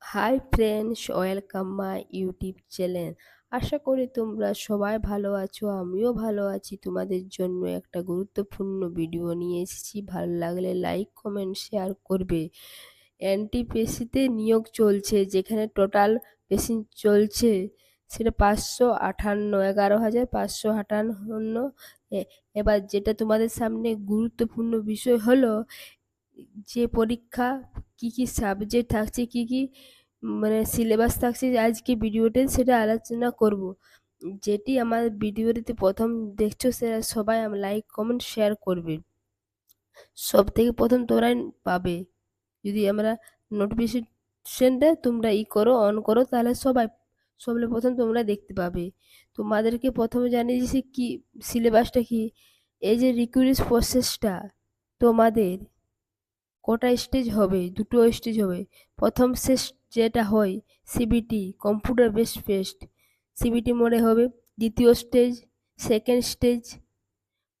High friends, welcome my YouTube channel. আশা করি তোমরা সবাই ভালো আছো, আমিও ভালো আছি। তোমাদের জন্য একটা গুরুত্বপূর্ণ ভিডিও নিয়ে এসেছি। ভালো লাগলে লাইক কমেন্ট শেয়ার করবে। এনটিপিসিতে নিয়োগ চলছে, যেখানে টোটাল বেসিন চলছে সেটা 558, 11,558। এবার যেটা তোমাদের সামনে গুরুত্বপূর্ণ বিষয় হলো যে পরীক্ষা, কি কি সাবজেক্ট থাকছে, কি কি মানে সিলেবাস থাকছে, আজকে ভিডিওতে সেটা আলোচনা করব। যেটি আমার ভিডিওটিতে প্রথম দেখছো সেটা সবাই লাইক কমেন্ট শেয়ার করবে। সব থেকে প্রথম তোমরা পাবে, যদি আমরা নোটিফিকেশনটা তোমরা করো, অন করো, তাহলে সবলে প্রথম তোমরা দেখতে পাবে। তোমাদেরকে প্রথমে জানিয়ে দিয়েছি কি সিলেবাসটা কি। এই যে রিক্রুটমেন্ট প্রসেসটা তোমাদের কটা স্টেজ হবে? দুটো স্টেজ হবে। প্রথম শেষ যেটা হয় CBT, computer based test, CBT মোডে হবে। দ্বিতীয় স্টেজ, সেকেন্ড স্টেজ।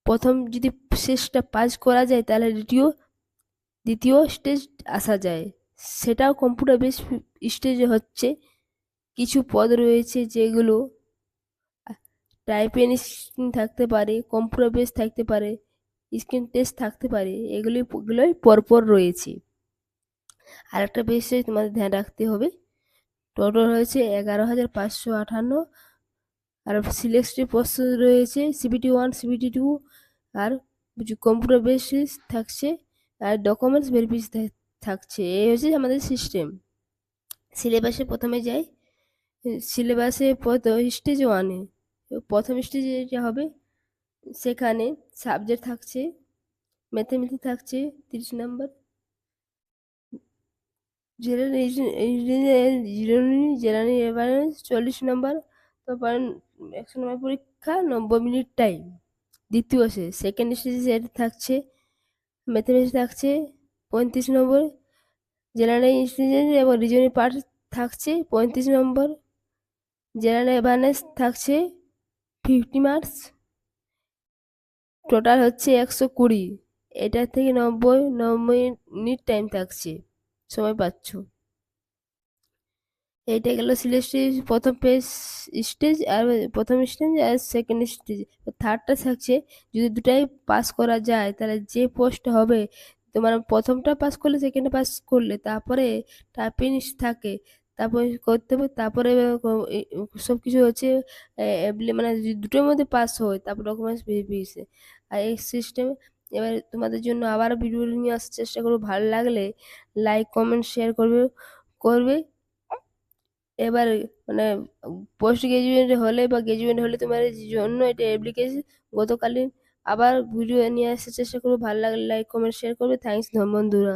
প্রথম যদি শেষটা পাস করা যায় তাহলে দ্বিতীয় স্টেজ আসা যায়, সেটাও কম্পিউটার বেসড স্টেজে হচ্ছে। কিছু পদ রয়েছে যেগুলো টাইপিং থাকতে পারে, কম্পিউটার বেস থাকতে পারে, স্ক্রিন টেস্ট থাকতে পারে। এগুলোই পরপর রয়েছে। আর একটা বিষয় তোমাদের ধ্যান রাখতে হবে, টোটাল হয়েছে 11,558। আর সিলেক্টিভ প্রশ্ন রয়েছে সিবিটি 1, সিবিটি 2, আর কম্পিউটার বেসিস থাকছে, আর ডকুমেন্টস ভেরিফিকেশন থাকছে। এই হচ্ছে আমাদের সিস্টেম। সিলেবাসে প্রথমে যাই। সিলেবাসে স্টেজ ওয়ানে প্রথম স্টেজে যেটা হবে, সেখানে সাবজেক্ট থাকছে, ম্যাথমেটিক্স থাকছে 30 নম্বর, জেনারেল অ্যাওয়ারনেস 40 নম্বর, তারপর 100 নম্বর পরীক্ষা, 90 মিনিট টাইম। দ্বিতীয় সেকেন্ড স্টেজে যেটা থাকছে, ম্যাথমেটিক্স থাকছে 35 নম্বর, জেনারেল ইন্টেলিজেন্স এবং রিজনিং পার্ট থাকছে 35 নম্বর, জেনারেল অ্যাওয়ারনেস থাকছে 50 মার্কস। টোটাল হচ্ছে 120। এটা থেকে 90 মিনিট টাইম থাকছে, সময় পাচ্ছ। এইটা গেল সিলেক্টিভ প্রথম স্টেজ, আর প্রথম স্টেজ আর সেকেন্ড স্টেজ। থার্ডটা থাকছে, যদি দুটাই পাস করা যায় তাহলে যে পোস্ট হবে, তোমার প্রথমটা পাস করলে, সেকেন্ডটা পাস করলে, তারপরে টাইপিং থাকে, তারপরে করতে হবে, তারপরে সব কিছু হচ্ছে মানে যদি দুটোর মধ্যে পাস হয় তারপর ডকুমেন্টস ভেরিফিকেশন। আর এই সিস্টেম এবার তোমাদের জন্য আবার ভিডিও নিয়ে আসার চেষ্টা করবো। ভালো লাগলে লাইক কমেন্ট শেয়ার করবে। এবার মানে পোস্ট গ্রাজুয়েট হলে বা গ্রাজুয়েট হলে তোমার জন্য এটা অ্যাপ্লিকেশন গতকালীন আবার ভিডিও নিয়ে আসার চেষ্টা করবো। ভালো লাগলে লাইক কমেন্ট শেয়ার করবে। থ্যাংকস বন্ধুরা।